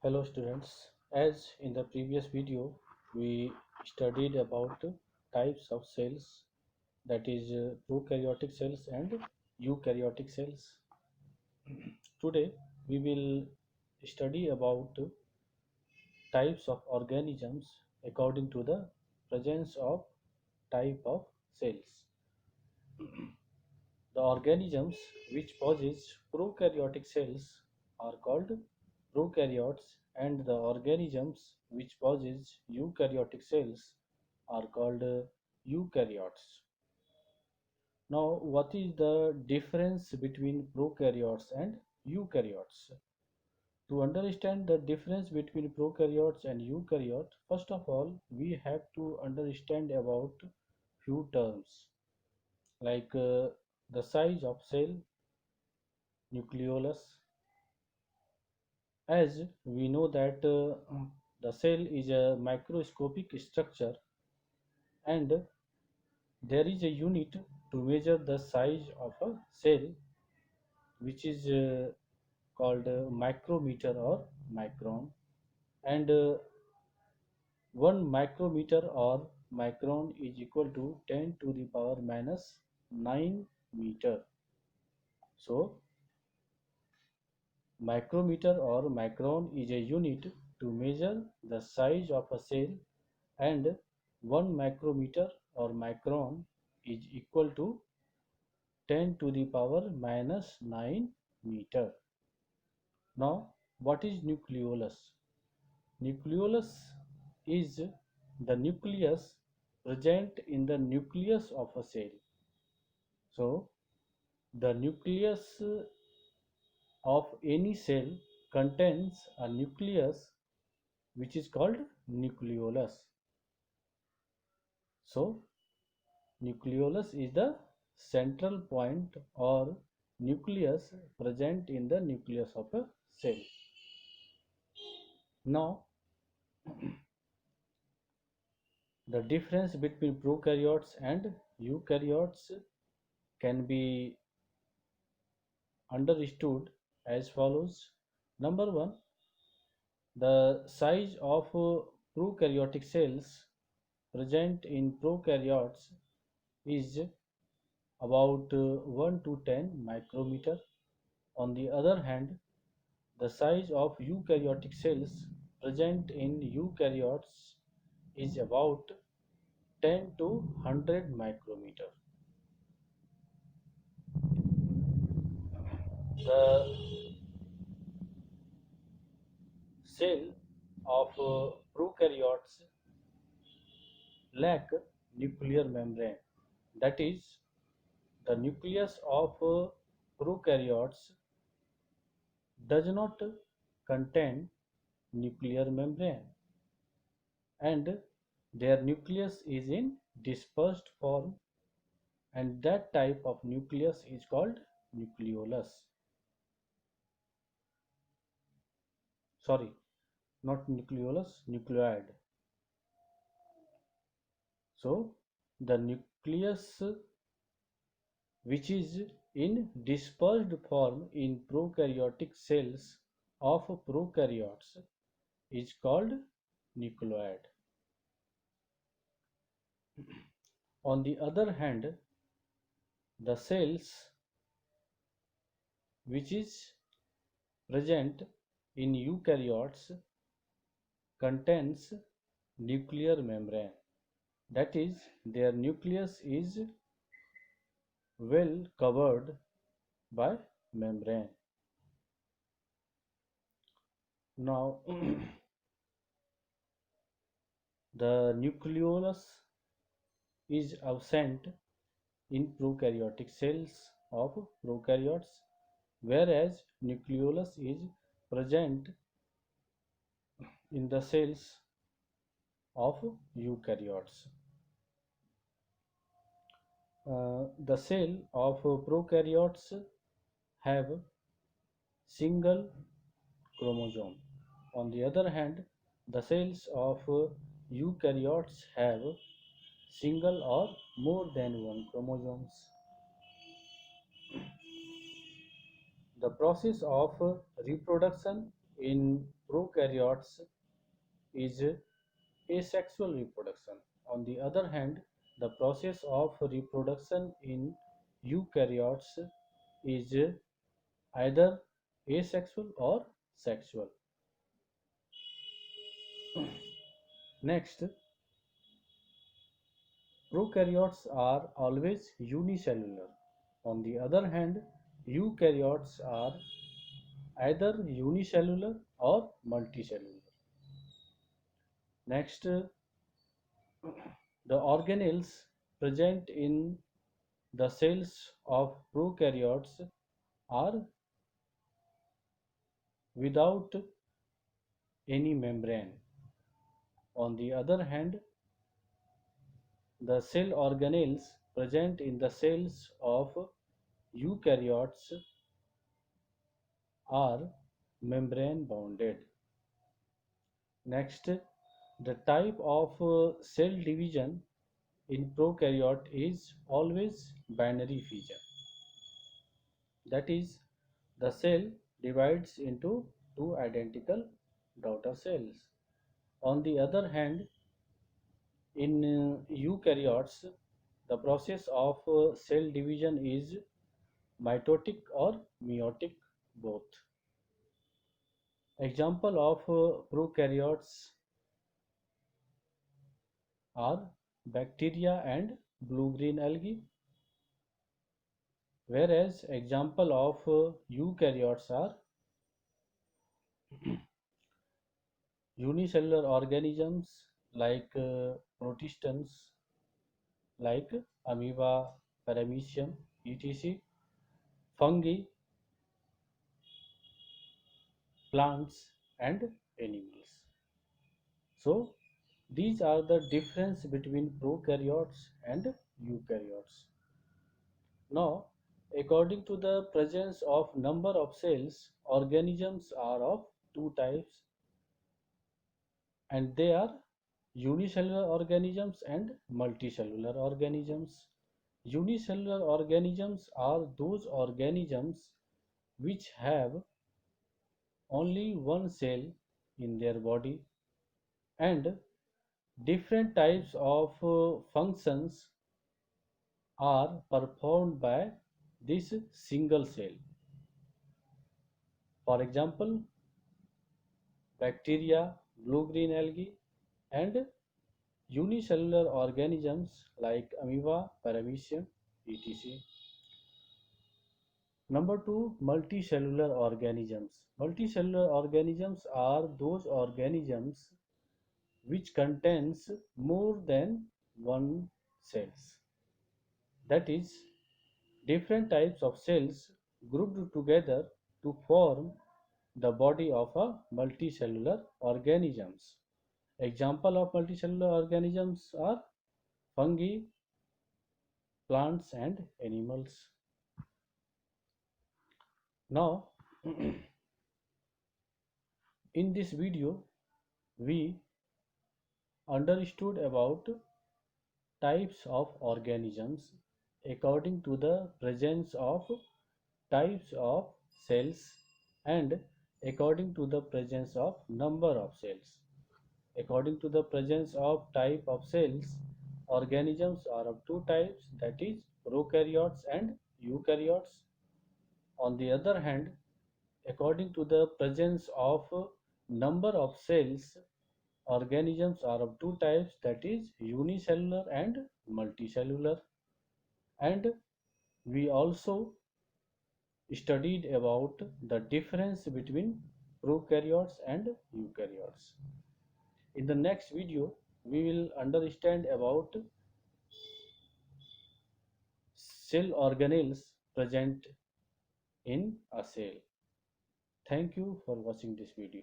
Hello students, as in the previous video we studied about types of cells, that is prokaryotic cells and eukaryotic cells. Today we will study about types of organisms according to the presence of type of cells. The organisms which possess prokaryotic cells are called prokaryotes, and the organisms which possess eukaryotic cells are called eukaryotes. Now, what is the difference between prokaryotes and eukaryotes? To understand the difference between prokaryotes and eukaryotes, first of all, we have to understand about few terms like the size of cell, nucleolus. As we know that the cell is a microscopic structure, and there is a unit to measure the size of a cell, which is called micrometer or micron, and 1 micrometer or micron is equal to 10 to the power minus 9 meter. So micrometer or micron is a unit to measure the size of a cell, and 1 micrometer or micron is equal to 10 to the power minus 9 meter. Now, what is nucleolus? Nucleolus is the nucleus present in the nucleus of a cell. So, the nucleus of any cell contains a nucleus which is called nucleolus. So, nucleolus is the central point or nucleus present in the nucleus of a cell. Now, the difference between prokaryotes and eukaryotes can be understood as follows. Number one, the size of prokaryotic cells present in prokaryotes is about 1 to 10 micrometer. On the other hand, the size of eukaryotic cells present in eukaryotes is about 10 to 100 micrometer. The cell of prokaryotes lack nuclear membrane. That is, the nucleus of prokaryotes does not contain nuclear membrane, and their nucleus is in dispersed form, and that type of nucleus is called nucleolus. Sorry, not nucleolus, nucleoid. So the nucleus which is in dispersed form in prokaryotic cells of prokaryotes is called nucleoid. On the other hand, the cells which is present in eukaryotes contains nuclear membrane. That is, their nucleus is well covered by membrane. Now, the nucleolus is absent in prokaryotic cells of prokaryotes, whereas nucleolus is present in the cells of eukaryotes. The cell of prokaryotes have single chromosome. On the other hand, the cells of eukaryotes have single or more than one chromosomes. The process of reproduction in prokaryotes is asexual reproduction. On the other hand, the process of reproduction in eukaryotes is either asexual or sexual. Next, prokaryotes are always unicellular. On the other hand, eukaryotes are either unicellular or multicellular. Next, the organelles present in the cells of prokaryotes are without any membrane. On the other hand, the cell organelles present in the cells of eukaryotes are membrane bounded. Next, the type of cell division in prokaryote is always binary fission. That is, the cell divides into two identical daughter cells. On the other hand, in eukaryotes, the process of cell division is mitotic or meiotic both. Example of prokaryotes are bacteria and blue-green algae, whereas example of eukaryotes are unicellular organisms like protistans like amoeba, paramecium, etc., fungi, plants and animals. So these are the difference between prokaryotes and eukaryotes. Now, according to the presence of number of cells, organisms are of two types, and they are unicellular organisms and multicellular organisms. Unicellular organisms are those organisms which have only one cell in their body, and different types of functions are performed by this single cell. For example, bacteria, blue-green algae, and unicellular organisms like amoeba, paramecium, etc. Number two, multicellular organisms. Multicellular organisms are those organisms which contains more than one cells. That is, different types of cells grouped together to form the body of a multicellular organisms. Example of multicellular organisms are fungi, plants and animals. Now, in this video, we understood about types of organisms according to the presence of types of cells and according to the presence of number of cells. According to the presence of type of cells, organisms are of two types, that is prokaryotes and eukaryotes. On the other hand, according to the presence of number of cells, organisms are of two types, that is unicellular and multicellular. And we also studied about the difference between prokaryotes and eukaryotes. In the next video, we will understand about cell organelles present in a cell. Thank you for watching this video.